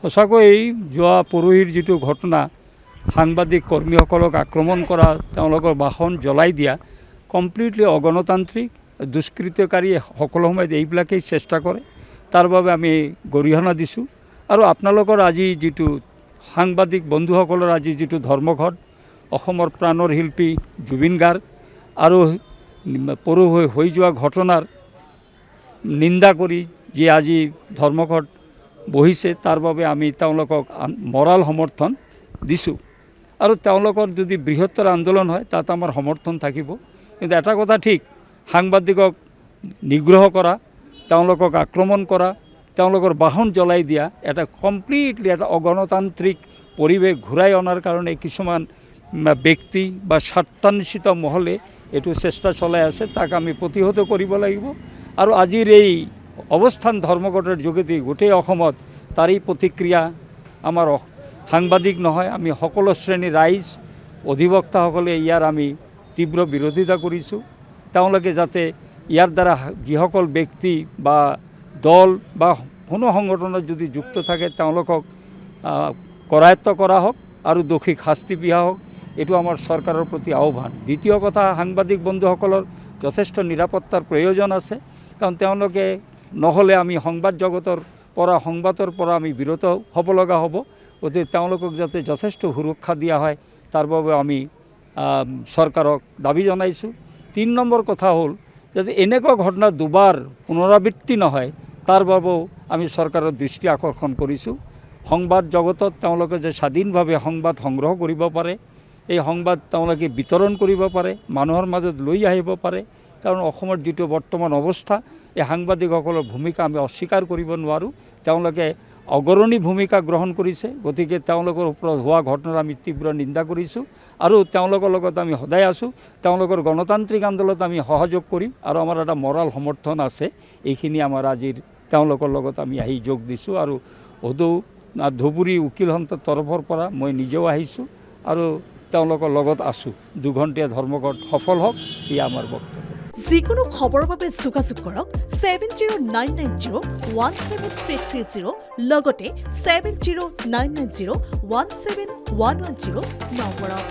সঁচাকৈ যোৱা পৰহিৰ যিটো ঘটনা সাংবাদিক কৰ্মীসকলক আক্ৰমণ কৰা তেওঁলোকৰ বাহন জ্বলাই দিয়া কমপ্লিটলি অগণতান্ত্ৰিক দুষ্কৃতকাৰী সকলো সময়ত এইবিলাকেই চেষ্টা কৰে তাৰ বাবে আমি গৰিহণা দিছোঁ আৰু আপোনালোকৰ আজি যিটো সাংবাদিক বন্ধুসকলৰ আজি যিটো ধৰ্মঘট অসমৰ প্ৰাণৰ শিল্পী জুবিন গাৰ্গ আৰু পৰহি হৈ যোৱা ঘটনাৰ নিন্দা কৰি যি আজি ধৰ্মঘট বহিছে তাৰ বাবে আমি তেওঁলোকক মৰাল সমৰ্থন দিছোঁ আৰু তেওঁলোকৰ যদি বৃহত্তৰ আন্দোলন হয় তাত আমাৰ সমৰ্থন থাকিব কিন্তু এটা কথা ঠিক সাংবাদিকক নিগ্ৰহ কৰা তেওঁলোকক আক্ৰমণ কৰা তেওঁলোকৰ বাহন জ্বলাই দিয়া এটা কমপ্লিটলি এটা অগণতান্ত্ৰিক পৰিৱেশ ঘূৰাই অনাৰ কাৰণে কিছুমান ব্যক্তি বা স্বাৰ্থান্বেষিত মহলে এইটো চেষ্টা চলাই আছে তাক আমি প্ৰতিহত কৰিব লাগিব আৰু আজিৰ এই অৱস্থান ধৰ্মঘটৰ যোগেদি গোটেই অসমত তাৰেই প্ৰতিক্ৰিয়া আমাৰ সাংবাদিক নহয় আমি সকলো শ্ৰেণীৰ ৰাইজ অধিবক্তাসকলে ইয়াৰ আমি তীব্ৰ বিৰোধিতা কৰিছোঁ তেওঁলোকে যাতে ইয়াৰ দ্বাৰা যিসকল ব্যক্তি বা দল বা কোনো সংগঠনত যদি যুক্ত থাকে তেওঁলোকক কৰায়ত্ব কৰা হওক আৰু দোষীক শাস্তি বিহা হওক এইটো আমাৰ চৰকাৰৰ প্ৰতি আহ্বান দ্বিতীয় কথা সাংবাদিক বন্ধুসকলৰ যথেষ্ট নিৰাপত্তাৰ প্ৰয়োজন আছে কাৰণ তেওঁলোকে নহ'লে আমি সংবাদ জগতৰ সংবাদৰ পৰা আমি বিৰত হ'ব লগা হ'ব গতিকে তেওঁলোকক যাতে যথেষ্ট সুৰক্ষা দিয়া হয় তাৰ বাবে আমি চৰকাৰক দাবী জনাইছোঁ 3 নম্বৰ কথা হ'ল যাতে এনেকুৱা ঘটনা দুবাৰ পুনৰাবৃত্তি নহয় তাৰ বাবেও আমি চৰকাৰৰ দৃষ্টি আকৰ্ষণ কৰিছোঁ সংবাদ জগতত তেওঁলোকে যে স্বাধীনভাৱে সংবাদ সংগ্ৰহ কৰিব পাৰে এই সংবাদ তেওঁলোকে বিতৰণ কৰিব পাৰে মানুহৰ মাজত লৈ আহিব পাৰে কাৰণ অসমৰ যিটো বৰ্তমান অৱস্থা এই সাংবাদিকসকলৰ ভূমিকা আমি অস্বীকাৰ কৰিব নোৱাৰোঁ তেওঁলোকে অগ্ৰণী ভূমিকা গ্ৰহণ কৰিছে গতিকে তেওঁলোকৰ ওপৰত হোৱা ঘটনাৰ আমি তীব্ৰ নিন্দা কৰিছোঁ আৰু তেওঁলোকৰ লগত আমি সদায় আছোঁ তেওঁলোকৰ গণতান্ত্ৰিক আন্দোলনত আমি সহযোগ কৰিম আৰু আমাৰ এটা মৰাল সমৰ্থন আছে এইখিনি আমাৰ আজিৰ তেওঁলোকৰ লগত আমি আহি যোগ দিছোঁ আৰু ধুবুৰী উকিল সন্থাৰ তৰফৰ পৰা মই নিজেও আহিছোঁ আৰু তেওঁলোকৰ লগত আছোঁ 2 ঘণ্টীয়া ধৰ্মঘট সফল হওক এয়া আমাৰ বক্তব্য যিকোনো খবৰৰ বাবে যোগাযোগ কৰক 7099017330 লগতে 7099017110 নম্বৰত।